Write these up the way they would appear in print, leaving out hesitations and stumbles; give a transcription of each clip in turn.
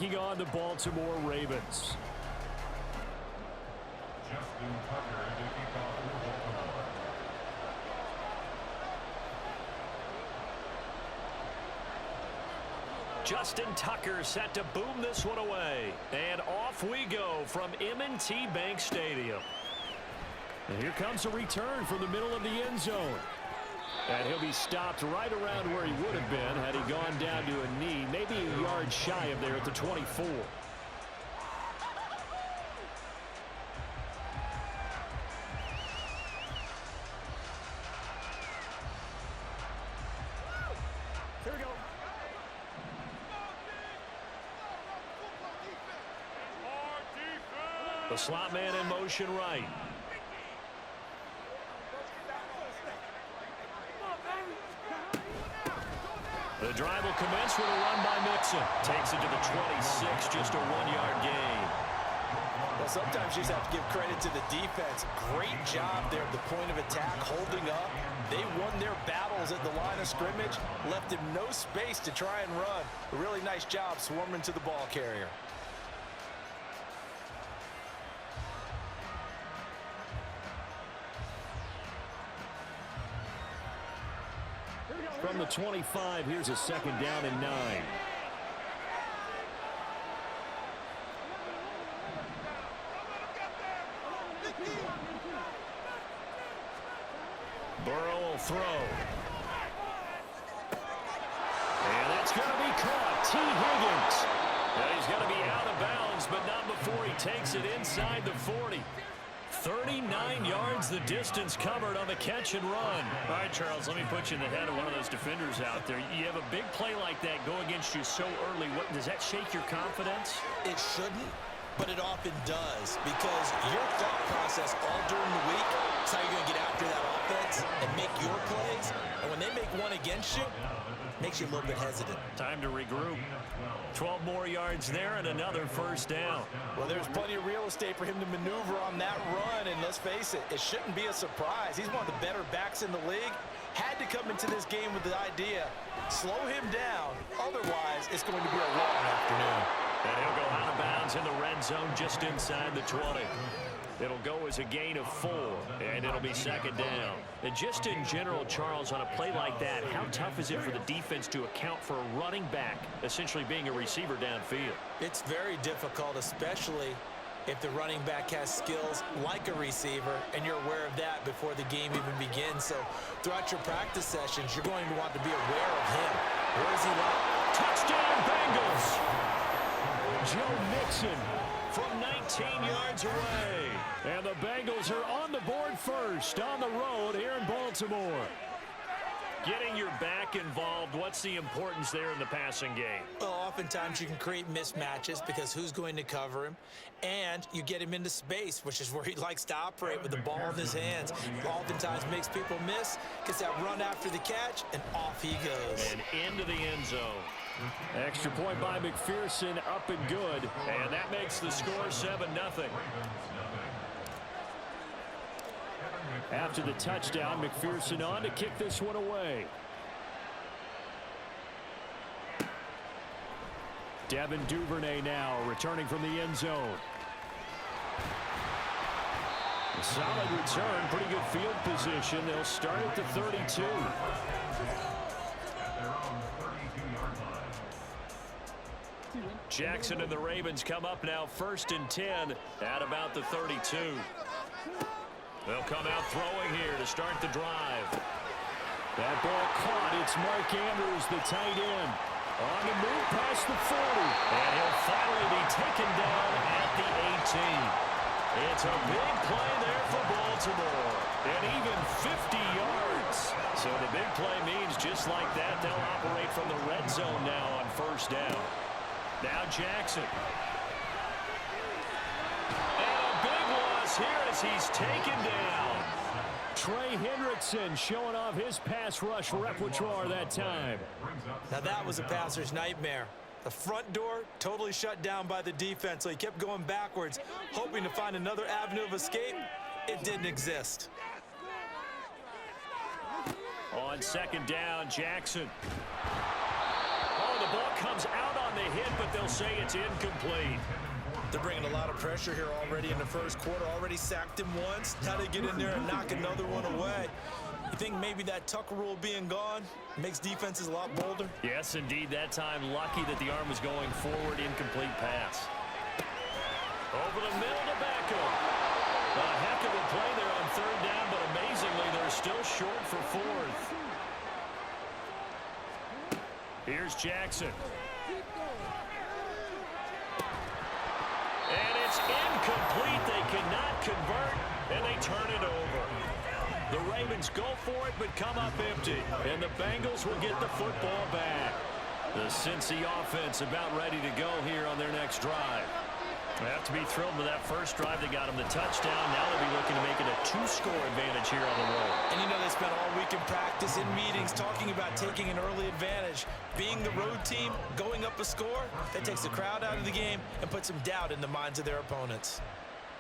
Taking on the Baltimore Ravens. Justin Tucker set to boom this one away. And off we go from M&T Bank Stadium. And here comes a return from the middle of the end zone. And he'll be stopped right around where he would have been had he gone down to a knee, maybe a yard shy of there at the 24. Here we go. The slot man in motion right. The drive will commence with a run by Mixon. Takes it to the 26, just a 1-yard gain. Well, sometimes you just have to give credit to the defense. Great job there at the point of attack, holding up. They won their battles at the line of scrimmage, left him no space to try and run. A really nice job swarming to the ball carrier. From the 25, here's a second down and 9. Burrow will throw. And that's going to be caught. T. Higgins. And he's going to be out of bounds, but not before he takes it inside the 40. 39 yards the distance covered on the catch and run. All right, Charles, let me put you in the head of one of those defenders out there. You have a big play like that go against you so early. Does that shake your confidence? It shouldn't, but it often does, because your thought process all during the week is how you're going to get after that offense and make your plays. And when they make one against you, it makes you a little bit hesitant. Time to regroup. 12 more yards there and another first down. Well, there's plenty of real estate for him to maneuver on that run, and let's face it, it shouldn't be a surprise. He's one of the better backs in the league. Had to come into this game with the idea, slow him down, otherwise it's going to be a long afternoon. And he'll go out of bounds in the red zone just inside the 20. It'll go as a gain of 4, and it'll be second down. And just in general, Charles, on a play like that, how tough is it for the defense to account for a running back essentially being a receiver downfield? It's very difficult, especially if the running back has skills like a receiver, and you're aware of that before the game even begins. So throughout your practice sessions, you're going to want to be aware of him. Where is he like? Touchdown, Bengals! Joe Mixon from 19 yards away. And the Bengals are on the board first on the road here in Baltimore. Getting your back involved, what's the importance there in the passing game? Well, oftentimes you can create mismatches because who's going to cover him, and you get him into space, which is where he likes to operate with the ball in his hands. Oftentimes makes people miss, gets that run after the catch, and off he goes. And into the end zone. Extra point by McPherson, up and good, and that makes the score 7-0. After the touchdown, McPherson on to kick this one away. Devin Duvernay now returning from the end zone. A solid return, pretty good field position. They'll start at the 32. Jackson and the Ravens come up now 1st and 10 at about the 32. They'll come out throwing here to start the drive. That ball caught. It's Mark Andrews, the tight end. On the move past the 40. And he'll finally be taken down at the 18. It's a big play there for Baltimore. And even 50 yards. So the big play means just like that, they'll operate from the red zone now on first down. Now Jackson. Here as he's taken down. Trey Hendrickson showing off his pass rush repertoire that time. Now that was a passer's nightmare. The front door totally shut down by the defense, so he kept going backwards, hoping to find another avenue of escape. It didn't exist. On second down, Jackson. Oh, the ball comes out on the hit, but they'll say it's incomplete. They're bringing a lot of pressure here already in the first quarter. Already sacked him once. Now they get in there and knock another one away. You think maybe that Tucker rule being gone makes defenses a lot bolder? Yes, indeed. That time, lucky that the arm was going forward. Incomplete pass. Over the middle to Beckham. A heck of a play there on third down, but amazingly, they're still short for fourth. Here's Jackson. And it's incomplete. They cannot convert, and they turn it over. The Ravens go for it, but come up empty. And the Bengals will get the football back. The Cincy offense about ready to go here on their next drive. They have to be thrilled with that first drive. They got them the touchdown. Now they'll be looking to make it a 2-score advantage here on the road. And you know they spent all week in practice, in meetings, talking about taking an early advantage. Being the road team, going up a score, that takes the crowd out of the game and puts some doubt in the minds of their opponents.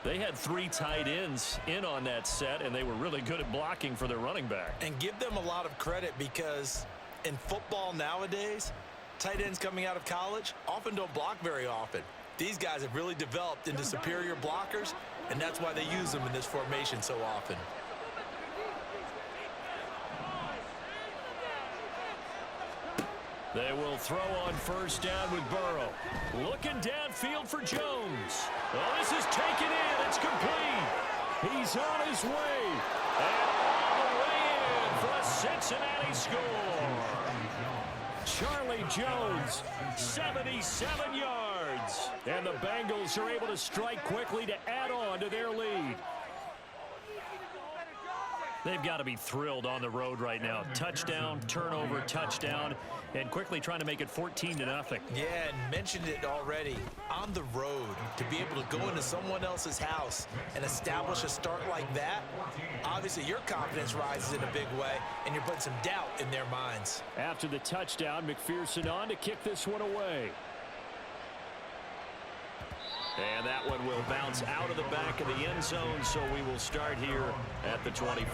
They had 3 tight ends in on that set, and they were really good at blocking for their running back. And give them a lot of credit because in football nowadays, tight ends coming out of college often don't block very often. These guys have really developed into superior blockers, and that's why they use them in this formation so often. They will throw on first down with Burrow. Looking downfield for Jones. Oh, this is taken in. It's complete. He's on his way. And all the way in for a Cincinnati score. Charlie Jones, 77 yards. And the Bengals are able to strike quickly to add on to their lead. They've got to be thrilled on the road right now. Touchdown, turnover, touchdown, and quickly trying to make it 14-0. Yeah, and mentioned it already. On the road, to be able to go into someone else's house and establish a start like that, obviously your confidence rises in a big way, and you're putting some doubt in their minds. After the touchdown, McPherson on to kick this one away. And that one will bounce out of the back of the end zone, so we will start here at the 25.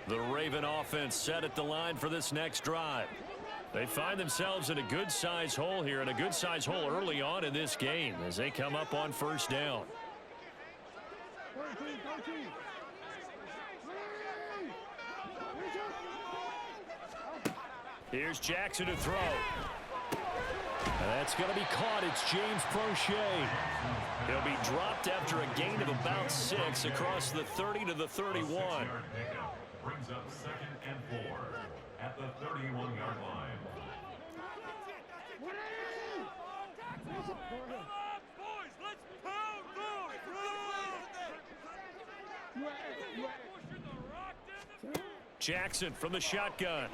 The Raven offense set at the line for this next drive. They find themselves in a good-sized hole here, and a good-sized hole early on in this game as they come up on first down. Here's Jackson to throw. That's going to be caught. It's James Prochet. He'll be dropped after a gain of about 6 across the 30 to the 31. Brings up 2nd and 4 at the 31-yard line. Boys, let's pound through. Jackson from the shotgun.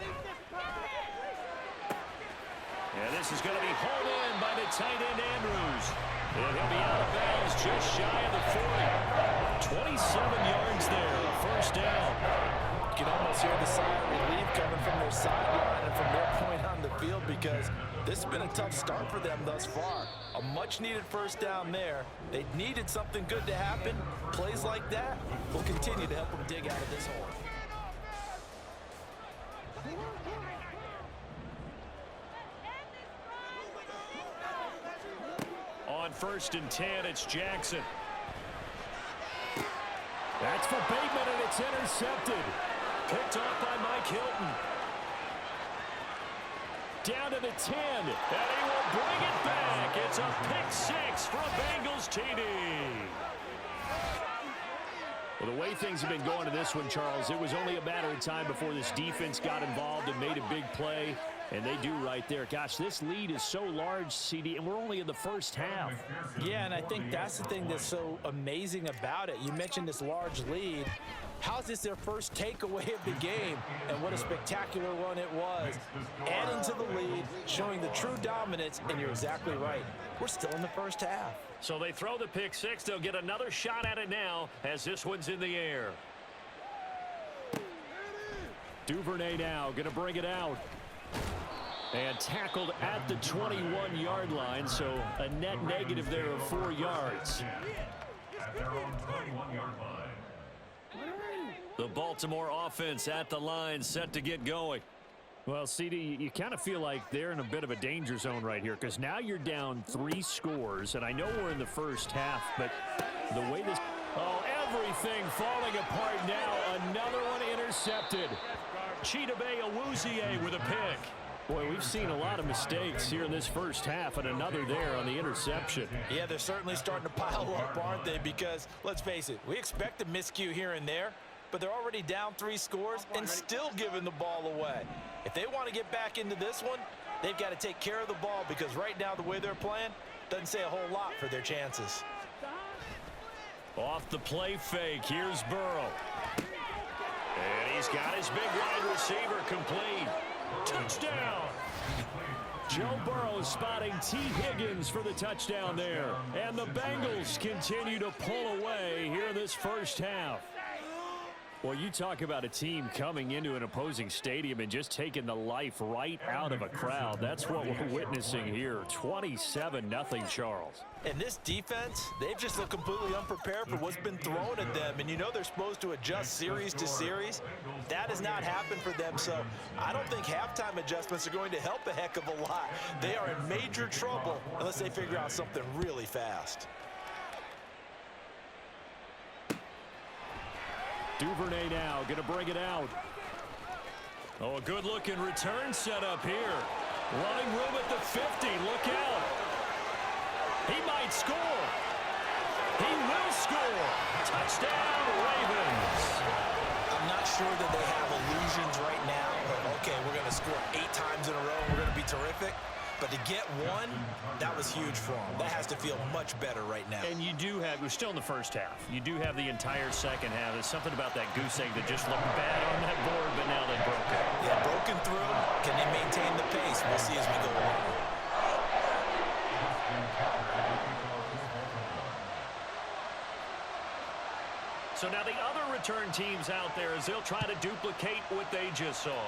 And this is going to be hauled in by the tight end Andrews. And he'll be out of bounds just shy of the 40. 27 yards there, first down. You can almost hear the sigh of relief coming from their sideline and from their point on the field because this has been a tough start for them thus far. A much-needed first down there. They needed something good to happen. Plays like that will continue to help them dig out of this hole. On 1st and 10, it's Jackson. That's for Bateman, and it's intercepted. Picked off by Mike Hilton. Down to the 10, and he will bring it back. It's a pick 6 for a Bengals TD. Well, the way things have been going to this one, Charles, it was only a matter of time before this defense got involved and made a big play. And they do right there. Gosh, this lead is so large, CD, and we're only in the first half. Yeah, and I think that's the thing that's so amazing about it. You mentioned this large lead. How's this their first takeaway of the game? And what a spectacular one it was. Adding to the lead, showing the true dominance, and you're exactly right. We're still in the first half. So they throw the pick 6. They'll get another shot at it now as this one's in the air. Duvernay now going to bring it out. And tackled at the 21-yard line, so a net negative there of 4 yards. At their own 21-yard line. The Baltimore offense at the line, set to get going. Well, CD, you kind of feel like they're in a bit of a danger zone right here because now you're down 3 scores, and I know we're in the first half, but the way this... Oh, everything falling apart now. Another one intercepted. Chidobe Awuzie with a pick. Boy, we've seen a lot of mistakes here in this first half, and another there on the interception. Yeah, they're certainly starting to pile up, aren't they? Because, let's face it, we expect a miscue here and there, but they're already down 3 scores and still giving the ball away. If they want to get back into this one, they've got to take care of the ball because right now the way they're playing doesn't say a whole lot for their chances. Off the play fake, here's Burrow. And he's got his big wide receiver complete. Touchdown! Joe Burrow spotting T. Higgins for the touchdown there. And the Bengals continue to pull away here in this first half. Well, you talk about a team coming into an opposing stadium and just taking the life right out of a crowd. That's what we're witnessing here. 27-0 Charles. And this defense, they've just looked completely unprepared for what's been thrown at them. And you know they're supposed to adjust series to series. That has not happened for them. So I don't think halftime adjustments are going to help a heck of a lot. They are in major trouble unless they figure out something really fast. Duvernay now going to bring it out. Oh, a good-looking return set up here. Running room at the 50. Look out. He might score. He will score. Touchdown, Ravens. I'm not sure that they have illusions right now of, okay, we're going to score 8 times in a row. We're going to be terrific. But to get one, that was huge for them. That has to feel much better right now. And you do have, we're still in the first half. You do have the entire second half. There's something about that goose egg that just looked bad on that board, but now they broke it. Yeah, broken through. Can they maintain the pace? We'll see as we go along. So now the other return teams out there as they'll try to duplicate what they just saw.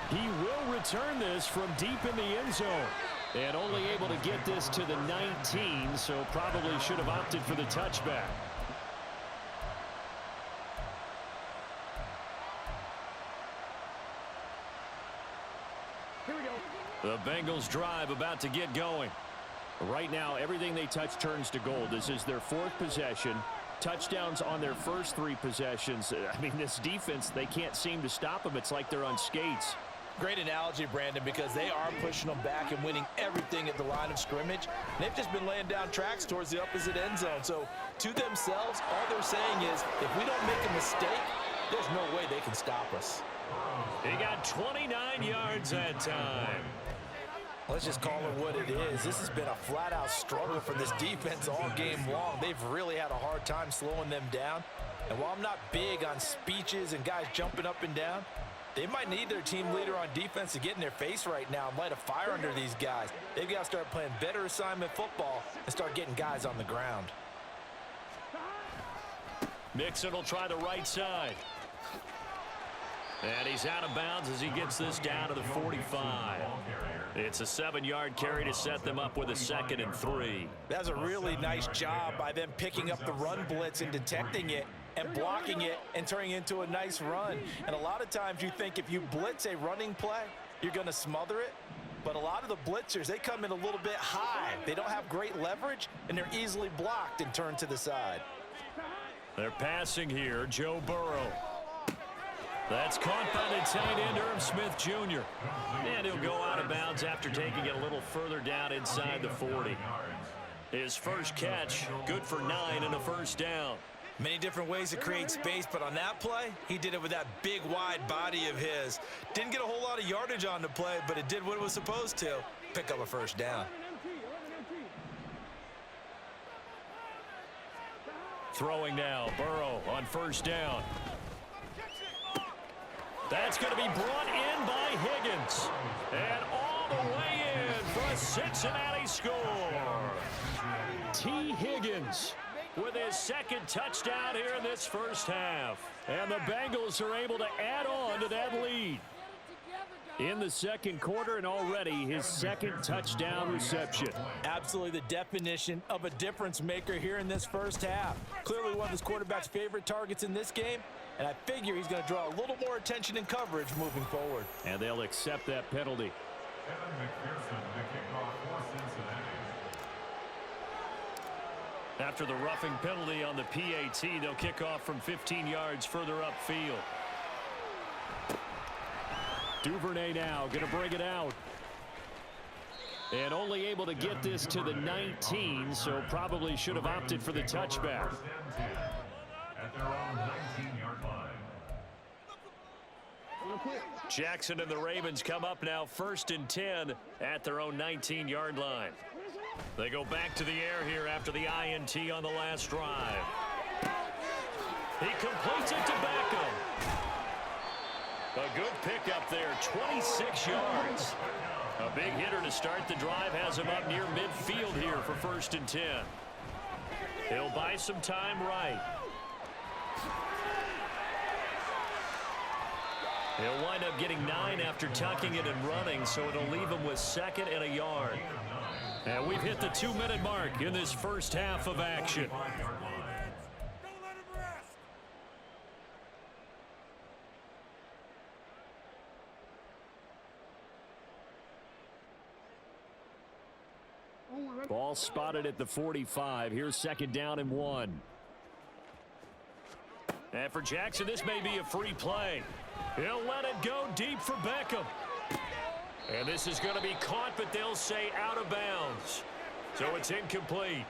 He will return this from deep in the end zone. And only able to get this to the 19, so probably should have opted for the touchback. Here we go. The Bengals drive about to get going. Right now, everything they touch turns to gold. This is their 4th possession. Touchdowns on their first 3 possessions. I mean, this defense, they can't seem to stop them. It's like they're on skates. Great analogy, Brandon, because they are pushing them back and winning everything at the line of scrimmage. They've just been laying down tracks towards the opposite end zone. So to themselves, all they're saying is, if we don't make a mistake, there's no way they can stop us. He got 29 yards that time. Let's just call it what it is. This has been a flat-out struggle for this defense all game long. They've really had a hard time slowing them down. And while I'm not big on speeches and guys jumping up and down, they might need their team leader on defense to get in their face right now and light a fire under these guys. They've got to start playing better assignment football and start getting guys on the ground. Mixon will try the right side. And he's out of bounds as he gets this down to the 45. It's a 7-yard carry to set them up with a 2nd and 3. That's a really nice job by them picking up the run blitz and detecting it and blocking it and turning it into a nice run. And a lot of times you think if you blitz a running play, you're going to smother it. But a lot of the blitzers, they come in a little bit high. They don't have great leverage, and they're easily blocked and turned to the side. They're passing here, Joe Burrow. That's caught by the tight end, Irv Smith Jr. And he'll go out of bounds after taking it a little further down inside the 40. His first catch, good for 9 and a first down. Many different ways to create space, but on that play, he did it with that big, wide body of his. Didn't get a whole lot of yardage on the play, but it did what it was supposed to, pick up a first down. Throwing now, Burrow on first down. That's going to be brought in by Higgins. And all the way in for a Cincinnati score. T. Higgins with his 2nd touchdown here in this first half. And the Bengals are able to add on to that lead. in the second quarter, and already his second touchdown reception. Absolutely the definition of a difference maker here in this first half. Clearly one of his quarterback's favorite targets in this game, and I figure he's going to draw a little more attention and coverage moving forward. And they'll accept that penalty. Kevin McPherson to kick off for Cincinnati. After the roughing penalty on the PAT, they'll kick off from 15 yards further upfield. Duvernay now going to bring it out. And only able to get this to the 19, so probably should have opted for the touchback. First and 10 at their own 19-yard line. Jackson and the Ravens come up now 1st and 10 at their own 19-yard line. They go back to the air here after the INT on the last drive. He completes it to Beckham. A good pickup there, 26 yards. A big hitter to start the drive has him up near midfield here for 1st and 10. He'll buy some time right. He'll wind up getting 9 after tucking it and running, so it'll leave him with 2nd and a yard. And we've hit the 2-minute mark in this first half of action. Ball spotted at the 45. Here's 2nd down and 1. And for Jackson, this may be a free play. He'll let it go deep for Beckham. And this is going to be caught, but they'll say out of bounds. So it's incomplete.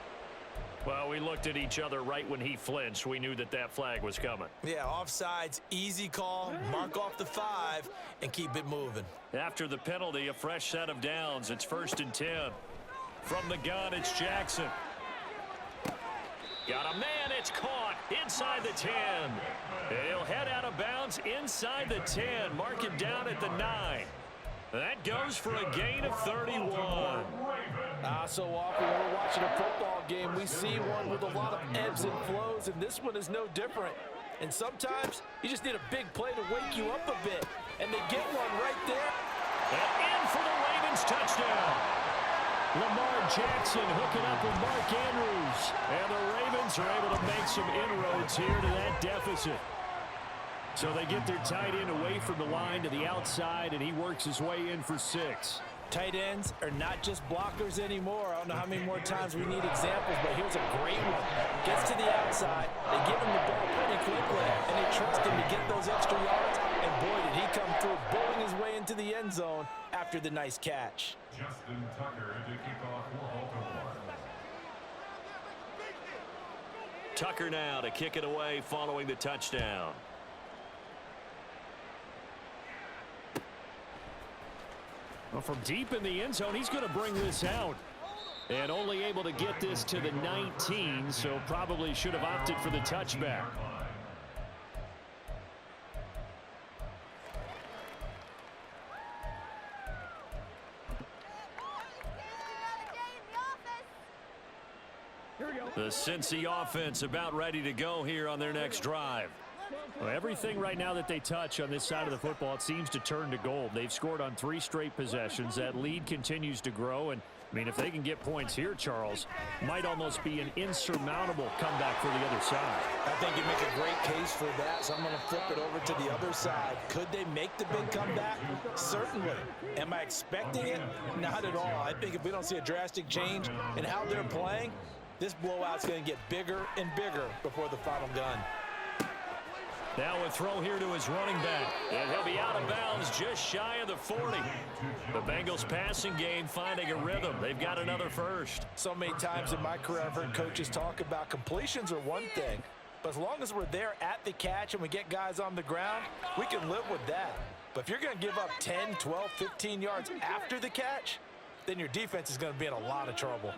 Well, we looked at each other right when he flinched. We knew that that flag was coming. Yeah, offsides, easy call, mark off the 5, and keep it moving. After the penalty, a fresh set of downs. It's 1st and 10. From the gun, it's Jackson. Got a man, it's caught inside the 10. He'll head out of bounds inside the 10. Mark him down at the 9. That goes for a gain of 31. So often when we're watching a football game, we see one with a lot of ebbs and flows, and this one is no different. And sometimes you just need a big play to wake you up a bit, and they get one right there. And in for the Ravens touchdown. Lamar Jackson hooking up with Mark Andrews. And the Ravens are able to make some inroads here to that deficit. So they get their tight end away from the line to the outside, and he works his way in for 6. Tight ends are not just blockers anymore. I don't know how many more times we need examples, but here's a great one. Gets to the outside, they give him the ball pretty quickly, and they trust him to get those extra yards. And boy, did he come through, bowling his way into the end zone after the nice catch. Justin Tucker to kick off for Baltimore. Tucker now to kick it away following the touchdown. Well, from deep in the end zone, he's going to bring this out. And only able to get this to the 19, so probably should have opted for the touchback. The Cincy offense about ready to go here on their next drive. Well, everything right now that they touch on this side of the football, it seems to turn to gold. They've scored on 3 straight possessions. That lead continues to grow. And, I mean, if they can get points here, Charles, might almost be an insurmountable comeback for the other side. I think you make a great case for that, so I'm going to flip it over to the other side. Could they make the big comeback? Certainly. Am I expecting it? Not at all. I think if we don't see a drastic change in how they're playing, this blowout's going to get bigger and bigger before the final gun. Now a throw here to his running back. And he'll be out of bounds just shy of the 40. The Bengals passing game finding a rhythm. They've got another first. So many times in my career I've heard coaches talk about completions are one thing. But as long as we're there at the catch and we get guys on the ground, we can live with that. But if you're going to give up 10, 12, 15 yards after the catch, then your defense is going to be in a lot of trouble.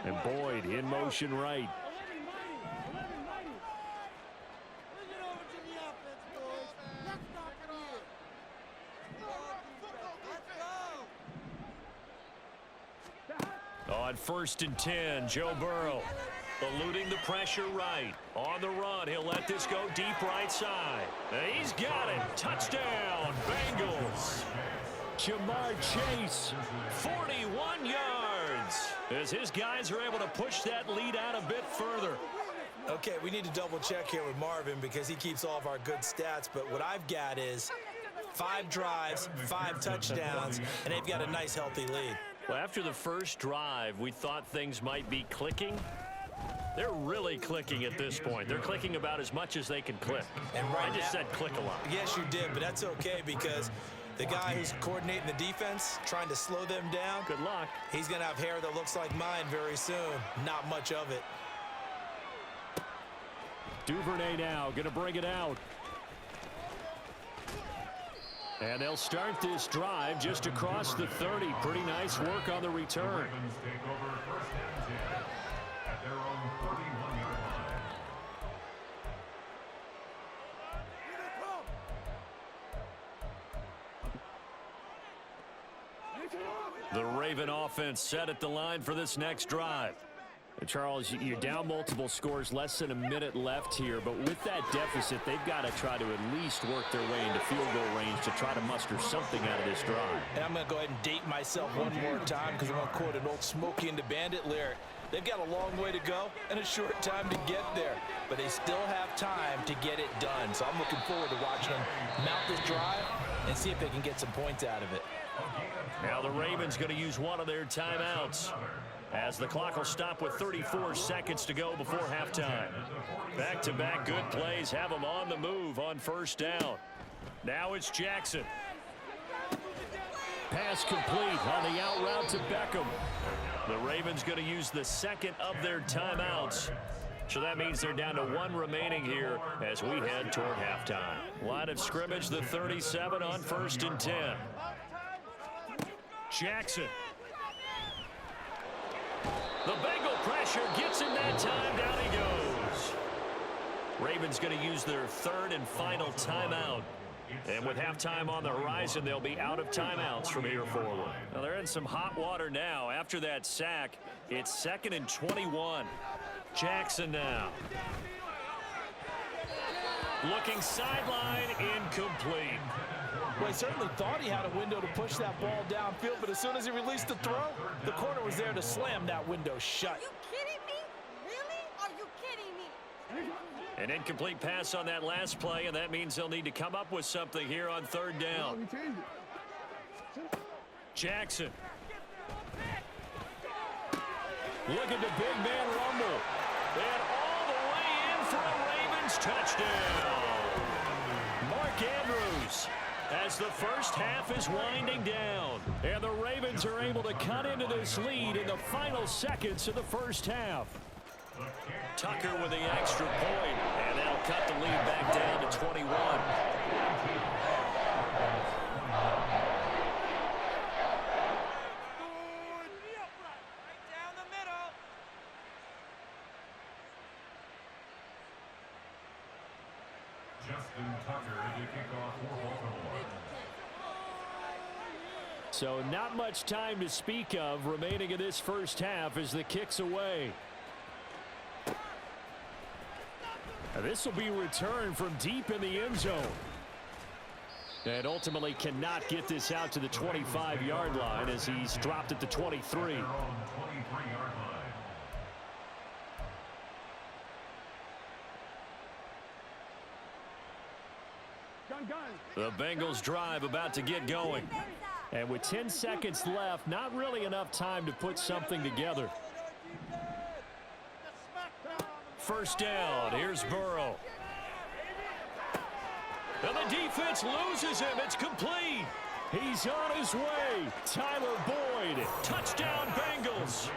And Boyd in motion right. On 1st and 10, Joe Burrow. Eluding the pressure right. On the run, he'll let this go deep right side. And he's got it. Touchdown, Bengals. Jamar Chase, 41 yards. As his guys are able to push that lead out a bit further. Okay, we need to double check here with Marvin because he keeps all of our good stats. But what I've got is 5 drives, 5 touchdowns, and they've got a nice, healthy lead. Well, after the first drive, we thought things might be clicking. They're really clicking at this point. They're clicking about as much as they can click. And right I just now, said click a lot. Yes, you did, but that's okay because the guy who's coordinating the defense, trying to slow them down, Good luck. he's going to have hair that looks like mine very soon. Not much of it. Duvernay now going to bring it out. And they'll start this drive just across the 30. Pretty nice work on the return. Ravens take over first and 10 at their own 31-yard line. The Raven offense set at the line for this next drive. Charles, you're down multiple scores, less than a minute left here, but with that deficit, they've got to try to at least work their way into field goal range to try to muster something out of this drive. And I'm going to go ahead and date myself one more time because I'm going to quote an old Smokey and the Bandit lyric. They've got a long way to go and a short time to get there, but they still have time to get it done. So I'm looking forward to watching them mount this drive and see if they can get some points out of it. Now the Ravens going to use one of their timeouts, as the clock will stop with 34 seconds to go before halftime. Back-to-back good plays have them on the move on first down. Now it's Jackson. Pass complete on the out route to Beckham. The Ravens going to use the second of their timeouts. So that means they're down to 1 remaining here as we head toward halftime. Line of scrimmage, the 37 on first and 10. Jackson. The Bengal pressure gets him that time. Down he goes. Ravens going to use their third and final timeout. And with halftime on the horizon, they'll be out of timeouts from here forward. Now they're in some hot water now. After that sack, it's 2nd and 21. Jackson now. Looking sideline, incomplete. Well, he certainly thought he had a window to push that ball downfield, but as soon as he released the throw, the corner was there to slam that window shut. Are you kidding me? Really? Are you kidding me? An incomplete pass on that last play, and that means they'll need to come up with something here on third down. Jackson. Look at the big man rumble. And all the way in for a Ravens touchdown. Mark Andrews, as the first half is winding down. And the Ravens are able to cut into this lead in the final seconds of the first half. Tucker with the extra point, and that'll cut the lead back down to 21. Justin Tucker to kick off for Baltimore. So not much time to speak of remaining in this first half as the kick's away. This will be returned from deep in the end zone. And ultimately cannot get this out to the 25-yard line as he's dropped at the 23. The Bengals drive about to get going. And with 10 seconds left, not really enough time to put something together. First down, here's Burrow. And the defense loses him, it's complete. He's on his way, Tyler Boyd, touchdown Bengals.